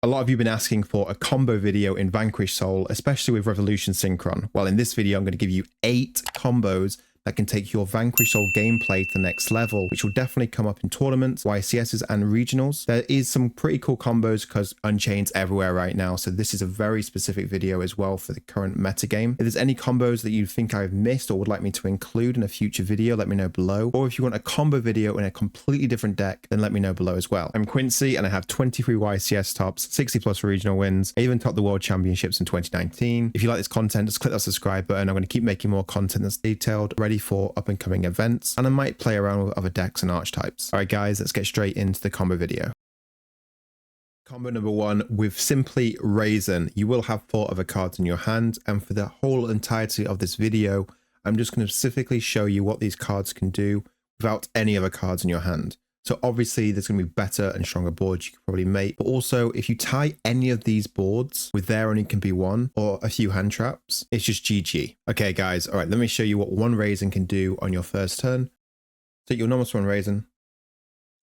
A lot of you have been asking for a combo video in Vanquish Soul, especially with Revolution Synchron. Well, in this video, I'm going to give you 8 combos that can take your Vanquish Soul gameplay to the next level, which will definitely come up in tournaments, YCSs and regionals. There is some pretty cool combos because Unchained's everywhere right now, so this is a very specific video as well for the current meta game. If there's any combos that you think I've missed or would like me to include in a future video, let me know below. Or if you want a combo video in a completely different deck, then let me know below as well. I'm Quincy and I have 23 YCS tops, 60 plus regional wins. I even topped the World Championships in 2019. If you like this content, just click that subscribe button. I'm going to keep making more content that's detailed, ready for up and coming events, and I might play around with other decks and archetypes. Alright guys, let's get straight into the combo video. Combo number 1 with simply Razen. You will have 4 other cards in your hand, and for the whole entirety of this video, I'm just going to specifically show you what these cards can do without any other cards in your hand. So obviously there's going to be better and stronger boards you could probably make, but also if you tie any of these boards with there only can be one or a few hand traps, it's just GG. Okay guys, all right, let me show you what one Razen can do on your first turn. Take your normal summon Razen,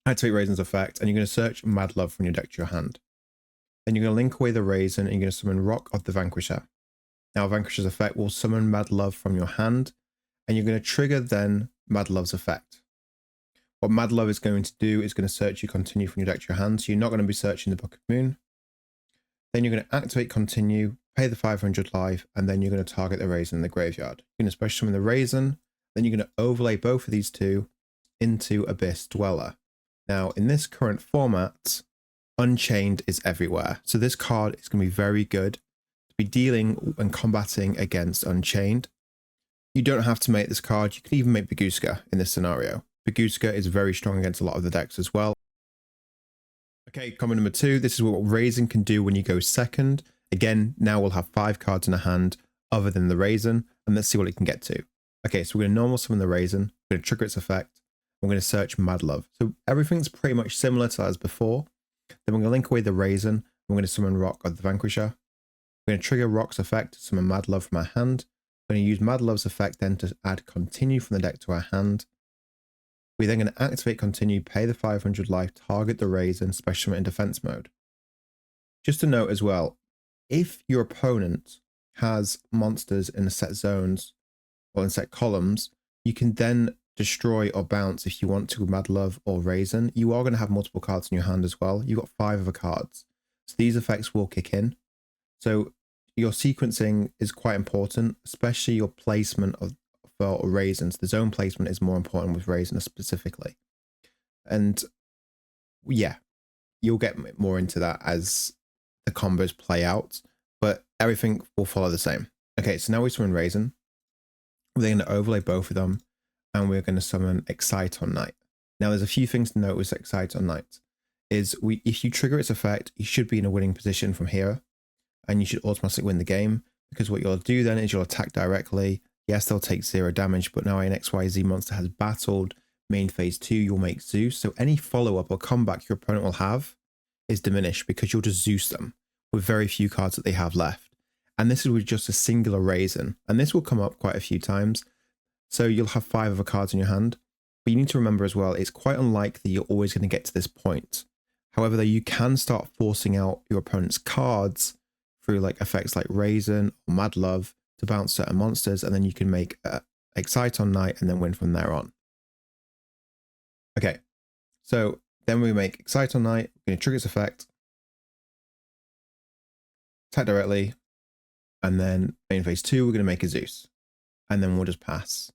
activate Razen's effect, and you're going to search Mad Love from your deck to your hand. Then you're going to link away the Razen and you're going to summon Rock of the Vanquisher. Now Vanquisher's effect will summon Mad Love from your hand, and you're going to trigger then Mad Love's effect. What Mad Love is going to do is going to search you continue from your deck to your hand, so you're not going to be searching the Book of Moon. Then you're going to activate continue, pay the 500 life, and then you're going to target the Razen in the graveyard. You're going to special summon the Razen, then you're going to overlay both of these two into Abyss Dweller. Now, in this current format, Unchained is everywhere, so this card is going to be very good to be dealing and combating against Unchained. You don't have to make this card, you can even make Baguska in this scenario. Baguska is very strong against a lot of the decks as well. Okay, combo number 2. This is what Razen can do when you go second. Again, now we'll have 5 cards in a hand other than the Razen, and let's see what it can get to. Okay, so we're going to normal summon the Razen, we're going to trigger its effect, we're going to search Mad Love. So everything's pretty much similar to that as before. Then we're going to link away the Razen, we're going to summon Rock of the Vanquisher. We're going to trigger Rock's effect to summon Mad Love from our hand. We're going to use Mad Love's effect then to add continue from the deck to our hand. We're then going to activate continue, pay the 500 life, target the Razen, special summon in defense mode. Just to note as well, if your opponent has monsters in set zones or in set columns, you can then destroy or bounce if you want to Mad Love or Razen. You are going to have multiple cards in your hand as well. You've got 5 other cards. So these effects will kick in. So your sequencing is quite important, especially your placement of for Razens. The zone placement is more important with Razen specifically. And yeah, you'll get more into that as the combos play out, but everything will follow the same. Okay, so now we summon Razen. We're going to overlay both of them, and we're going to summon Excite on Night. Now there's a few things to note with Excite on Night. If you trigger its effect, you should be in a winning position from here, and you should automatically win the game, because what you'll do then is you'll attack directly. Yes, they'll take 0 damage, but now an XYZ monster has battled main phase 2, you'll make Zeus. So any follow-up or comeback your opponent will have is diminished because you'll just Zeus them with very few cards that they have left. And this is with just a singular Razen. And this will come up quite a few times. So you'll have 5 other cards in your hand. But you need to remember as well, it's quite unlikely you're always going to get to this point. However, though, you can start forcing out your opponent's cards through like effects like Razen or Mad Love to bounce certain monsters, and then you can make Excite on Night and then win from there on. Okay, so then we make Excite on Night, we're going to trigger its effect, attack directly, and then main phase 2, we're going to make a Zeus, and then we'll just pass.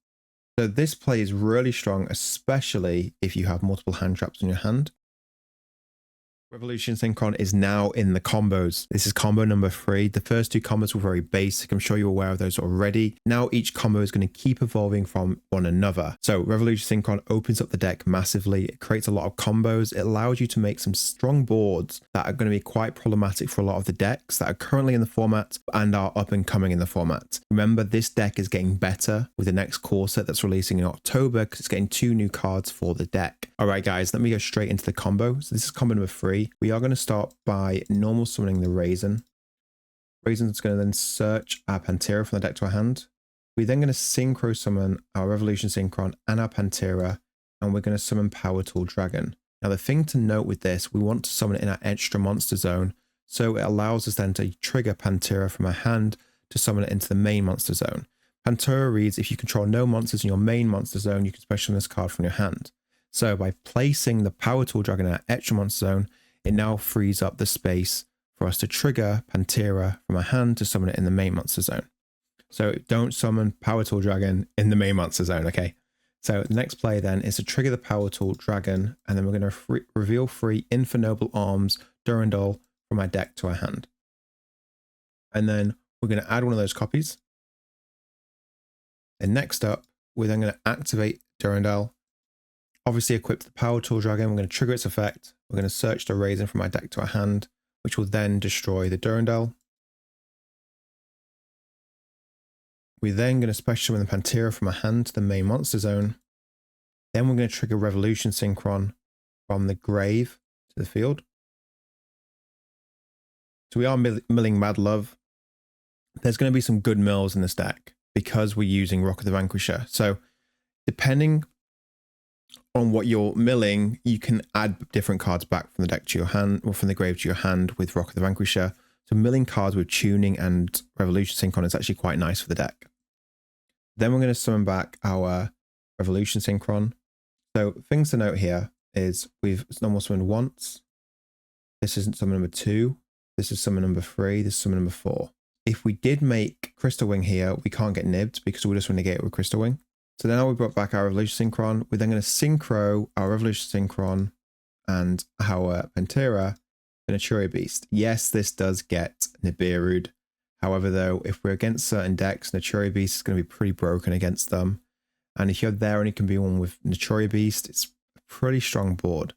So this play is really strong, especially if you have multiple hand traps in your hand. Revolution Synchron is now in the combos. This is combo number 3. The first 2 combos were very basic. I'm sure you're aware of those already. Now each combo is going to keep evolving from one another. So Revolution Synchron opens up the deck massively. It creates a lot of combos. It allows you to make some strong boards that are going to be quite problematic for a lot of the decks that are currently in the format and are up and coming in the format. Remember, this deck is getting better with the next core set that's releasing in October because it's getting 2 new cards for the deck. All right, guys, let me go straight into the combo. So this is combo number 3. We are going to start by normal summoning the Razen. Razen's going to then search our Pantera from the deck to our hand. We're then going to synchro summon our Revolution Synchron and our Pantera, and we're going to summon Power Tool Dragon. Now the thing to note with this, we want to summon it in our extra monster zone So it allows us then to trigger Pantera from our hand to summon it into the main monster zone. Pantera reads, if you control no monsters in your main monster zone, you can special this card from your hand. So by placing the Power Tool Dragon in our extra monster zone, it now frees up the space for us to trigger Pantera from our hand to summon it in the main monster zone. So don't summon Power Tool Dragon in the main monster zone, okay? So the next play then is to trigger the Power Tool Dragon, and then we're going to reveal 3 Infernoble Arms Durandal from our deck to our hand. And then we're going to add one of those copies. And next up, we're then going to activate Durandal. Obviously equip the Power Tool Dragon. We're going to trigger its effect. We're going to search the Razen from our deck to our hand, which will then destroy the Durandal. We're then going to special summon the Pantera from our hand to the main monster zone. Then we're going to trigger Revolution Synchron from the grave to the field. So we are milling Mad Love. There's going to be some good mills in this deck because we're using Rock of the Vanquisher. So depending on what you're milling, you can add different cards back from the deck to your hand, or from the grave to your hand with Rock of the Vanquisher. So milling cards with tuning and Revolution Synchron is actually quite nice for the deck. Then we're going to summon back our Revolution Synchron. So things to note here is we've normal summoned once. This isn't summon number 2. This is summon number 3. This is summon number 4. If we did make Crystal Wing here, we can't get nibbed because we'll just want to negate it with Crystal Wing. So now we brought back our Revolution Synchron. We're then going to synchro our Revolution Synchron and our Pantera and Naturia Beast. Yes, this does get Nibiru'd. However, though, if we're against certain decks, Naturia Beast is going to be pretty broken against them. And if you're there and you can be one with Naturia Beast, it's a pretty strong board.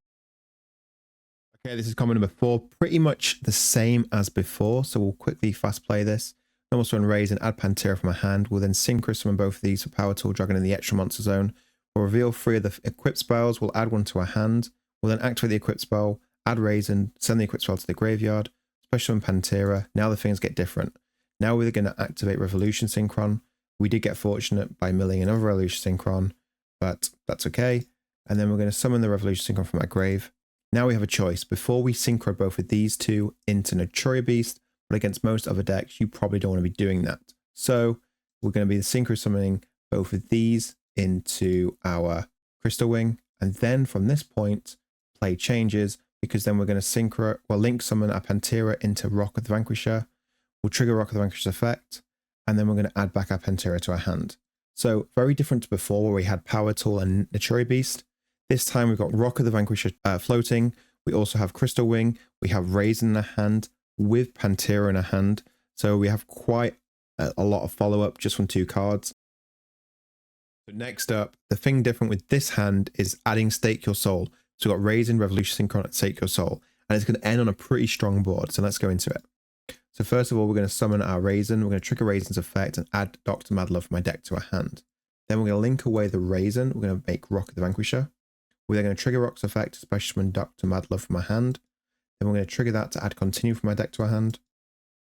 Okay, this is comment number 4. Pretty much the same as before, so we'll quickly fast play this. Normal summon Razen, add Pantera from our hand. We'll then synchro summon both of these for Power Tool Dragon in the extra monster zone. We'll reveal 3 of the equipped spells. We'll add one to our hand. We'll then activate the equipped spell, add Razen, send the equipped spell to the graveyard, special summon Pantera. Now the things get different. Now we're going to activate Revolution Synchron. We did get fortunate by milling another Revolution Synchron, but that's okay. And then we're going to summon the Revolution Synchron from our grave. Now we have a choice. Before we synchro both of these two into Naturia Beast, but against most other decks, you probably don't want to be doing that. So we're going to be synchro summoning both of these into our Crystal Wing. And then from this point, play changes, because then we're going to link summon our Pantera into Rock of the Vanquisher. We'll trigger Rock of the Vanquisher's effect, and then we're going to add back our Pantera to our hand. So very different to before where we had Power Tool and Naturia Beast. This time we've got Rock of the Vanquisher floating. We also have Crystal Wing. We have Razen in our hand with Pantera in our hand. So we have quite a lot of follow-up just from 2 cards. So next up, the thing different with this hand is adding Stake Your Soul. So we've got Razen, Revolution Synchron, and Stake Your Soul. And it's going to end on a pretty strong board. So let's go into it. So first of all, we're going to summon our Razen. We're going to trigger Razen's effect and add Dr.mad from my deck to our hand. Then we're going to link away the Razen. We're going to make Rock of the Vanquisher. We're then going to trigger Rock's effect, special summon Dr.mad from my hand. Then we're going to trigger that to add Continue from my deck to our hand.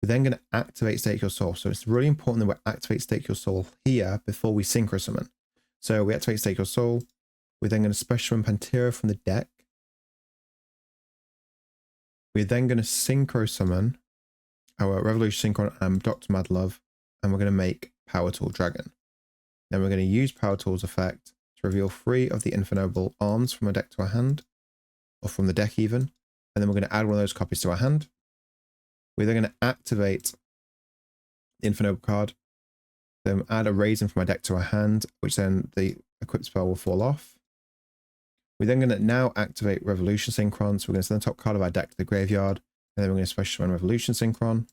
We're then going to activate Stake Your Soul. So it's really important that we activate Stake Your Soul here before we synchro summon. So we activate Stake Your Soul. We're then going to special summon Pantera from the deck. We're then going to synchro summon our Revolution Synchron and Dr.mad, and we're going to make Power Tool Dragon. Then we're going to use Power Tool's effect to reveal 3 of the Infernoble Arms from our deck to our hand, or from the deck even, and then we're going to add one of those copies to our hand. We're then going to activate the Infernoble card, then add a Razen from our deck to our hand, which then the equipped spell will fall off. We're then going to now activate Revolution Synchron, so we're going to send the top card of our deck to the graveyard, and then we're going to special summon Revolution Synchron.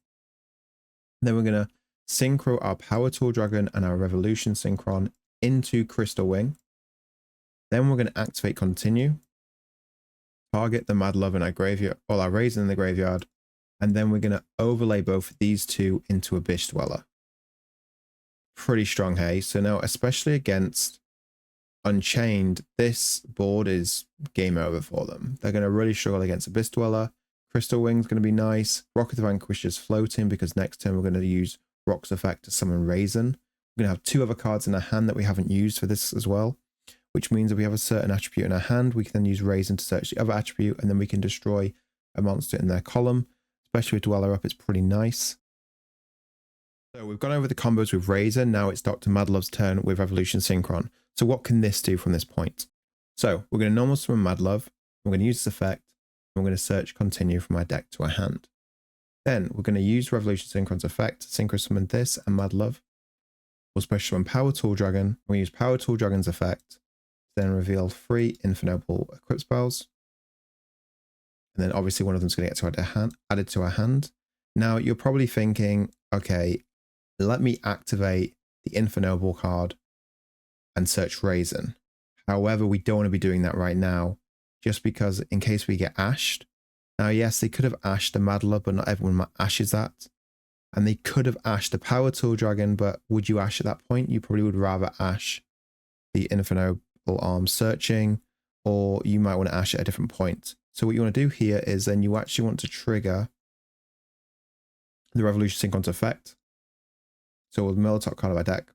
Then we're going to synchro our Power Tool Dragon and our Revolution Synchron into Crystal Wing. Then we're going to activate Continue, target the Mad Love in our graveyard, or our Razen in the graveyard, and then we're going to overlay both of these two into Abyss Dweller. Pretty strong, hey? So now, especially against Unchained, this board is game over for them. They're going to really struggle against Abyss Dweller. Crystal Wing's going to be nice. Rock of the Vanquisher's floating because next turn we're going to use Rock's effect to summon Razen. We're going to have 2 other cards in our hand that we haven't used for this as well, which means that we have a certain attribute in our hand. We can then use Razen to search the other attribute, and then we can destroy a monster in their column. especially with Dweller up, it's pretty nice. So we've gone over the combos with Razen. Now it's Dr.mad turn with Revolution Synchron. So what can this do from this point? So we're going to normal summon Madlove. We're going to use this effect. And we're going to search continue from our deck to our hand. Then we're going to use Revolution Synchron's effect to synchro summon this and Madlove. We'll special summon Power Tool Dragon. We'll use Power Tool Dragon's effect to then reveal 3 infinable equip spells. And then obviously one of them's going to get added to our hand. Now you're probably thinking, okay, let me activate the Infinable card and search Razen. However, we don't want to be doing that right now, just because in case we get ashed. Now, yes, they could have ashed a Madler, but not everyone ashes that. And they could have ashed a Power Tool Dragon, but would you ash at that point? You probably would rather ash the Infinable Arms Searching, or you might want to ash at a different point. So what you want to do here is then you actually want to trigger the Revolution Synchron's effect. So we'll mill the top card of our deck.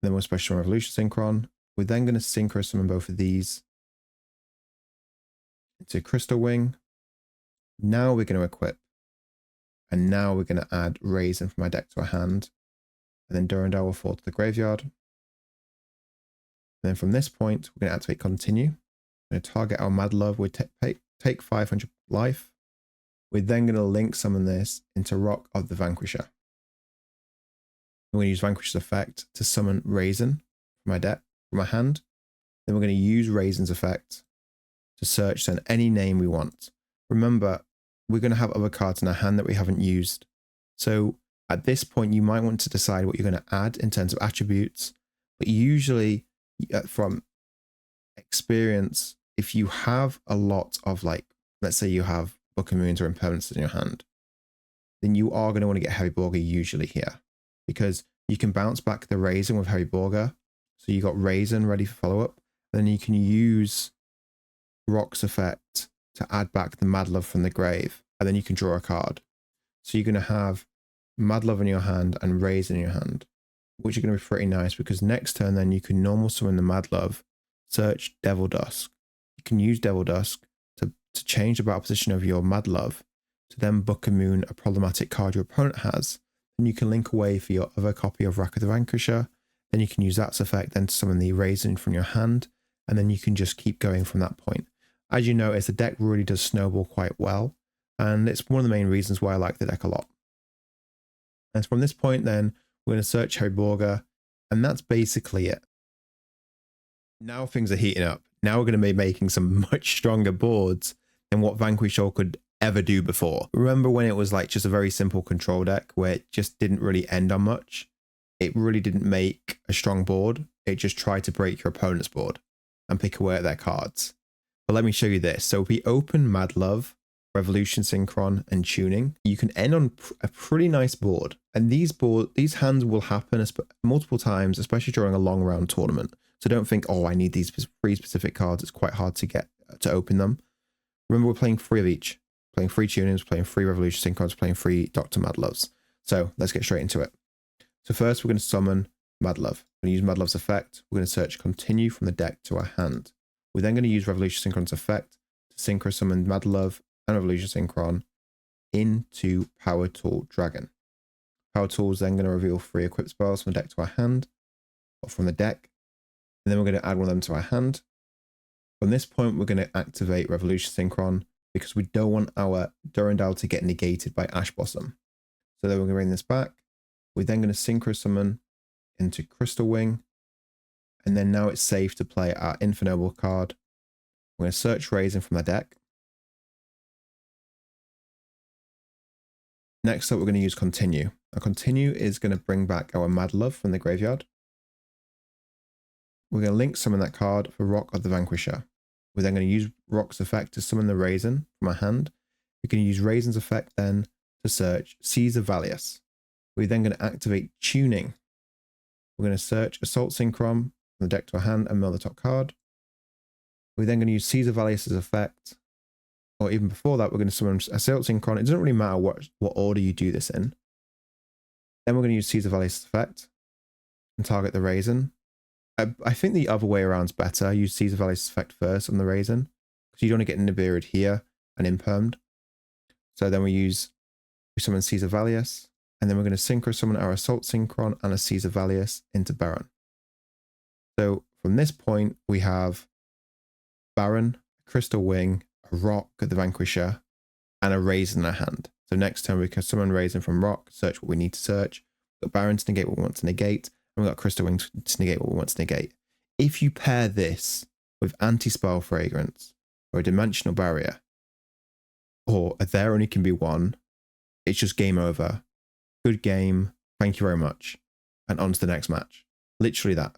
Then we'll special Revolution Synchron. We're then going to synchro summon both of these into Crystal Wing. Now we're going to equip. And now we're going to add Razen from our deck to our hand. And then Durandal will fall to the graveyard. And then from this point, we're going to activate Continue. We're going to target our Madlove. We take 500 life. We're then going to link summon this into Rock of the Vanquisher. We're going to use Vanquish's effect to summon Razen from our deck, from our hand. Then we're going to use Razen's effect to search send any name we want. Remember, we're going to have other cards in our hand that we haven't used. So at this point, you might want to decide what you're going to add in terms of attributes. But usually, from experience, if you have a lot of, like, let's say you have Book of Moons or Impermanences in your hand, then you are going to want to get Heavy Borger usually here. Because you can bounce back the Razen with Heavy Borger. So you got Razen ready for follow-up. Then you can use Rock's effect to add back the Madlove from the grave. And then you can draw a card. So you're going to have Madlove in your hand and Razen in your hand, which are going to be pretty nice because next turn then you can normal summon the Madlove, search Devil Dusk. You can use Devil Dusk to change the battle position of your Madlove to then Book of Moon, a problematic card your opponent has. And you can link away for your other copy of Wrath of the Vanquisher. Then you can use that effect then to summon the Razen from your hand. And then you can just keep going from that point. As you notice, the deck really does snowball quite well. And it's one of the main reasons why I like the deck a lot. And from this point then, we're going to search Heavy Borger. And that's basically it. Now things are heating up. Now we're going to be making some much stronger boards than what Vanquish Soul could ever do before. Remember when it was like just a very simple control deck where it just didn't really end on much? It really didn't make a strong board. It just tried to break your opponent's board and pick away at their cards. But let me show you this. So if we open Madlove, Revolution Synchron, and Tuning, you can end on a pretty nice board. And these hands will happen multiple times, especially during a long round tournament. So don't think, oh, I need these 3 specific cards. It's quite hard to get to open them. Remember, we're playing 3 of each. Playing 3 tunings, playing 3 Revolution Synchrons, playing 3 Dr.mad. So let's get straight into it. So first we're going to summon Madlove. We're going to use Madlove's effect. We're going to search continue from the deck to our hand. We're then going to use Revolution Synchron's effect to synchro summon Madlove and Revolution Synchron into Power Tool Dragon. Power Tool is then going to reveal 3 equip spells from the deck to our hand, or from the deck. And then we're going to add one of them to our hand. From this point, we're going to activate Revolution Synchron, because we don't want our Durandal to get negated by Ash Blossom. So then we're going to bring this back. We're then going to synchro summon into Crystal Wing. And then now it's safe to play our Infinable card. We're going to search Razen from the deck. Next up, we're going to use Continue. Now Continue is going to bring back our Madlove from the graveyard. We're going to link summon that card for Rock of the Vanquisher. We're then going to use Rock's effect to summon the Razen from our hand. We can use Razen's effect then to search Caesar Valius. We're then going to activate Tuning. We're going to search Assault Synchron from the deck to our hand and mill the top card. We're then going to use Caesar Valius's effect. Or even before that, we're going to summon Assault Synchron. It doesn't really matter what order you do this in. Then we're going to use Caesar Valius's effect and target the Razen. I think the other way around is better. Use Caesar Valius's effect first on the Razen, because you don't want to get Nibiru'd here and impermed. So then we summon Caesar Valius, and then we're going to synchro summon our Assault Synchron and a Caesar Valius into Baron. So from this point, we have Baron, Crystal Wing, a Rock, the Vanquisher, and a Razen in our hand. So next turn we can summon Razen from Rock, search what we need to search. We've got Baron to negate what we want to negate, and we've got Crystal Wing to negate what we want to negate. If you pair this with Anti-Spell Fragrance, or a Dimensional Barrier, or a There Only Can Be One, it's just game over. Good game, thank you very much. And on to the next match. Literally that.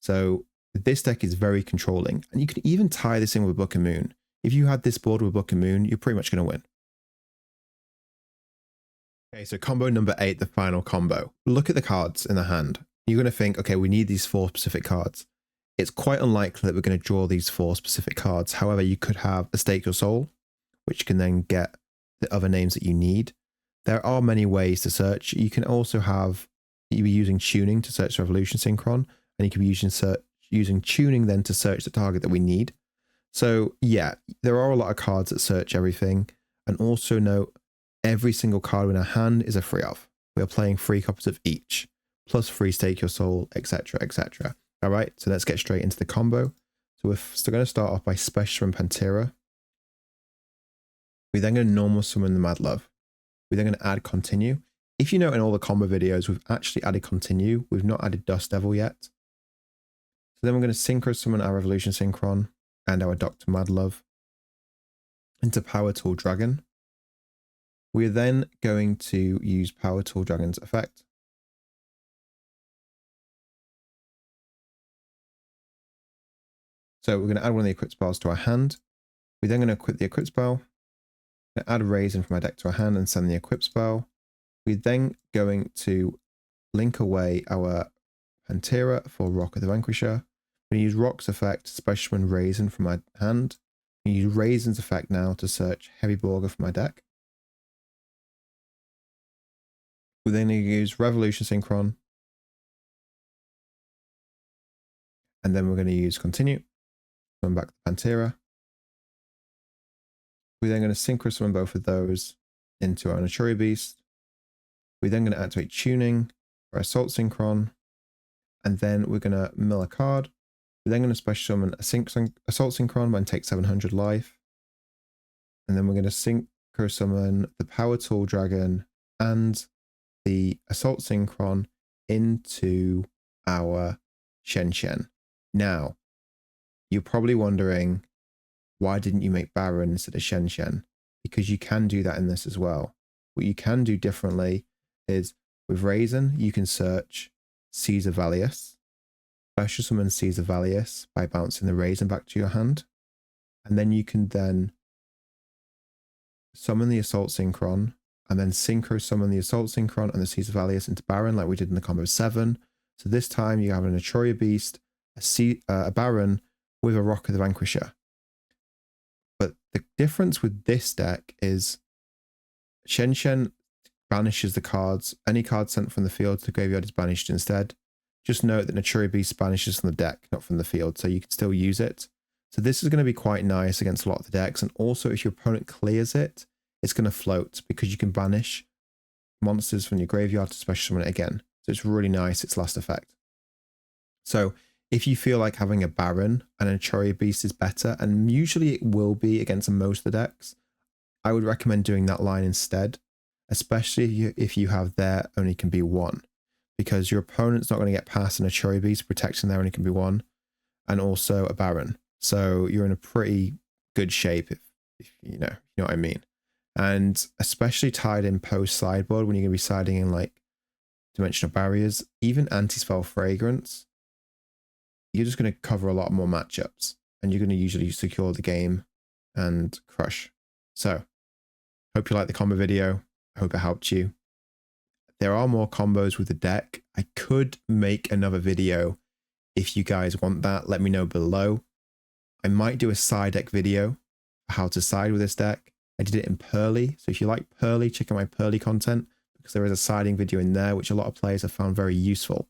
So this deck is very controlling, and you can even tie this in with Book and Moon. If you had this board with Book and Moon, you're pretty much going to win. Okay, so combo number 8, the final combo. Look at the cards in the hand. You're going to think, okay, we need these 4 specific cards. It's quite unlikely that we're going to draw these 4 specific cards. However, you could have a Stake Your Soul, which can then get the other names that you need. There are many ways to search. You can also have, you'll be using tuning to search Revolution Synchron, and you can be using tuning then to search the target that we need. So yeah, there are a lot of cards that search everything. And also note, every single card in our hand is a free of. We are playing 3 copies of each, plus free Stake Your Soul, etc, etc. All right, so let's get straight into the combo. So we're still going to start off by Special Summon Pantera. We're then going to normal summon the Mad Love. We're then going to add Continue. If you know in all the combo videos, we've actually added Continue. We've not added Dust Devil yet. So then we're going to synchro summon our Revolution Synchron and our dr.mad into Power Tool Dragon. We're then going to use Power Tool Dragon's effect. So we're going to add one of the equip spells to our hand. We're then going to equip the equip spell. Add a Razen from our deck to our hand and send the equip spell. We're then going to link away our Pantera for Rock of the Vanquisher. We use Rock's effect to special summon Razen from my hand. We use Razen's effect now to search Heavy Borger from my deck. We're then going to use Revolution Synchron. And then we're going to use Continue. Summon back the Pantera. We're then going to synchro summon both of those into our Naturi Beast. We're then going to activate Tuning for Assault Synchron. And then we're going to mill a card. We're then going to special summon a Assault Synchron and take 700 life. And then we're going to synchro summon the Power Tool Dragon and the Assault Synchron into our Shen Shen. Now, you're probably wondering, why didn't you make Baron instead of Shen Shen? Because you can do that in this as well. What you can do differently is with Razen, you can search Caesar Valius, special summon Caesar Valius by bouncing the Razen back to your hand. And then you can then summon the Assault Synchron and then synchro summon the Assault Synchron and the Caesar Valius into Baron like we did in the combo 7. So this time you have an Atoria Beast, a Baron with a Rock of the Vanquisher. But the difference with this deck is Shen Shen banishes the cards. Any card sent from the field to the graveyard is banished instead. Just note that Naturi Beast banishes from the deck, not from the field, so you can still use it. So this is going to be quite nice against a lot of the decks. And also if your opponent clears it, it's going to float because you can banish monsters from your graveyard to special summon it again. So it's really nice, its last effect. So if you feel like having a Baron and a Naturi Beast is better, and usually it will be against most of the decks, I would recommend doing that line instead, especially if you have There Only Can Be One, because your opponent's not going to get past an Naturi Beast protecting There Only Can Be One, and also a Baron. So you're in a pretty good shape if you know what I mean. And especially tied in post sideboard when you're going to be siding in like dimensional barriers, even anti-spell fragrance, you're just going to cover a lot more matchups and you're going to usually secure the game and crush. So hope you liked the combo video. I hope it helped you. There are more combos with the deck. I could make another video if you guys want that. Let me know below. I might do a side deck video for how to side with this deck. I did it in Pearly. So if you like Pearly, check out my Pearly content because there is a siding video in there, which a lot of players have found very useful.